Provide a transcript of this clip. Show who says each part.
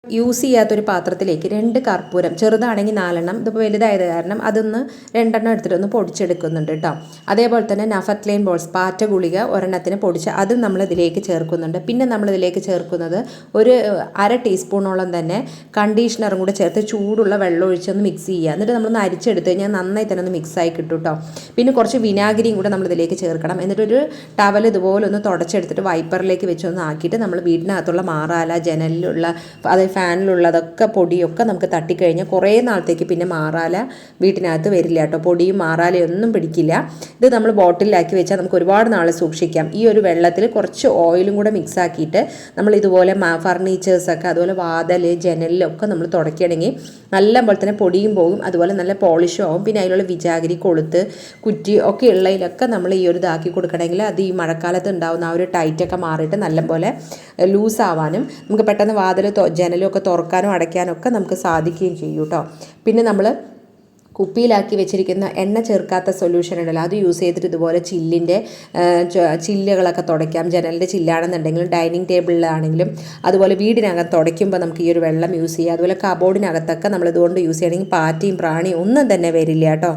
Speaker 1: Use ചെയ്യാത്തൊരു പാത്രത്തിലേക്ക് 2 കർപ്പൂരം, ചെറുതാണെങ്കിൽ 4 ഇതിപ്പോൾ വലുതായത് കാരണം അതൊന്ന് 2 എടുത്തിട്ടൊന്ന് പൊടിച്ചെടുക്കുന്നുണ്ട് കേട്ടോ. അതേപോലെ തന്നെ നഫത്ലൈൻ ബോൾസ് പാറ്റ ഗുളിക ഒരെണ്ണത്തിന് പൊടിച്ച് അതും നമ്മൾ ഇതിലേക്ക് ചേർക്കുന്നുണ്ട്. പിന്നെ നമ്മളിതിലേക്ക് ചേർക്കുന്നത് ഒരു 1/2 ടീസ്പൂണോളം തന്നെ കണ്ടീഷണറും കൂടെ ചേർത്ത് ചൂടുള്ള വെള്ളം ഒഴിച്ചൊന്ന് മിക്സ് ചെയ്യുക. എന്നിട്ട് നമ്മളൊന്ന് അരിച്ചെടുത്ത് കഴിഞ്ഞാൽ നന്നായി തന്നെ ഒന്ന് മിക്സായി കിട്ടും കേട്ടോ. പിന്നെ കുറച്ച് വിനാഗിരിയും കൂടെ നമ്മളിതിലേക്ക് ചേർക്കണം. എന്നിട്ടൊരു ടവൽ ഇതുപോലെ ഒന്ന് തുടച്ചെടുത്തിട്ട് വൈപ്പറിലേക്ക് വെച്ചൊന്ന് ആക്കിയിട്ട് നമ്മൾ വീടിനകത്തുള്ള മാറാല, ജനലിലുള്ള ഫാനിലുള്ളതൊക്കെ പൊടിയൊക്കെ നമുക്ക് തട്ടിക്കഴിഞ്ഞാൽ കുറേ നാളത്തേക്ക് പിന്നെ മാറാല വീട്ടിനകത്ത് വരില്ല കേട്ടോ. പൊടിയും മാറാലയൊന്നും പിടിക്കില്ല. ഇത് നമ്മൾ ബോട്ടിലാക്കി വെച്ചാൽ നമുക്ക് ഒരുപാട് നാൾ സൂക്ഷിക്കാം. ഈ ഒരു വെള്ളത്തിൽ കുറച്ച് ഓയിലും കൂടെ മിക്സ് ആക്കിയിട്ട് നമ്മൾ ഇതുപോലെ ഫർണിച്ചേഴ്സൊക്കെ അതുപോലെ വാതിൽ, ജനലിലൊക്കെ നമ്മൾ തുടക്കുകയാണെങ്കിൽ നല്ല പോലെ തന്നെ പൊടിയും പോകും, അതുപോലെ നല്ല പോളിഷും ആവും. പിന്നെ അതിലുള്ള വിജാഗിരി, കൊളുത്ത്, കുറ്റി ഒക്കെ ഉള്ളതിലൊക്കെ നമ്മൾ ഈ ഒരു ഇതാക്കി കൊടുക്കണമെങ്കിൽ അത് ഈ മഴക്കാലത്ത് ഉണ്ടാകുന്ന ആ ഒരു ടൈറ്റൊക്കെ മാറിയിട്ട് നല്ലപോലെ ലൂസാവാനും നമുക്ക് പെട്ടെന്ന് വാതിൽ ജനലും ഒക്കെ തുറക്കാനോ അടയ്ക്കാനോ ഒക്കെ നമുക്ക് സാധിക്കുകയും ചെയ്യും കേട്ടോ. പിന്നെ നമ്മൾ കുപ്പിയിലാക്കി വെച്ചിരിക്കുന്ന എണ്ണ ചേർക്കാത്ത സൊല്യൂഷൻ ഉണ്ടല്ലോ, അത് യൂസ് ചെയ്തിട്ട് ഇതുപോലെ ചില്ലുകളൊക്കെ തുടയ്ക്കാം. ജനലിൻ്റെ ചില്ലാണെന്നുണ്ടെങ്കിലും ഡൈനിങ് ടേബിളിലാണെങ്കിലും അതുപോലെ വീടിനകത്ത് തുടയ്ക്കുമ്പോൾ നമുക്ക് ഈ ഒരു വെള്ളം യൂസ് ചെയ്യാം. അതുപോലെ കബോർഡിനകത്തൊക്കെ നമ്മളിതുകൊണ്ട് യൂസ് ചെയ്യണമെങ്കിൽ പാറ്റയും പ്രാണിയും ഒന്നും തന്നെ വരില്ല കേട്ടോ.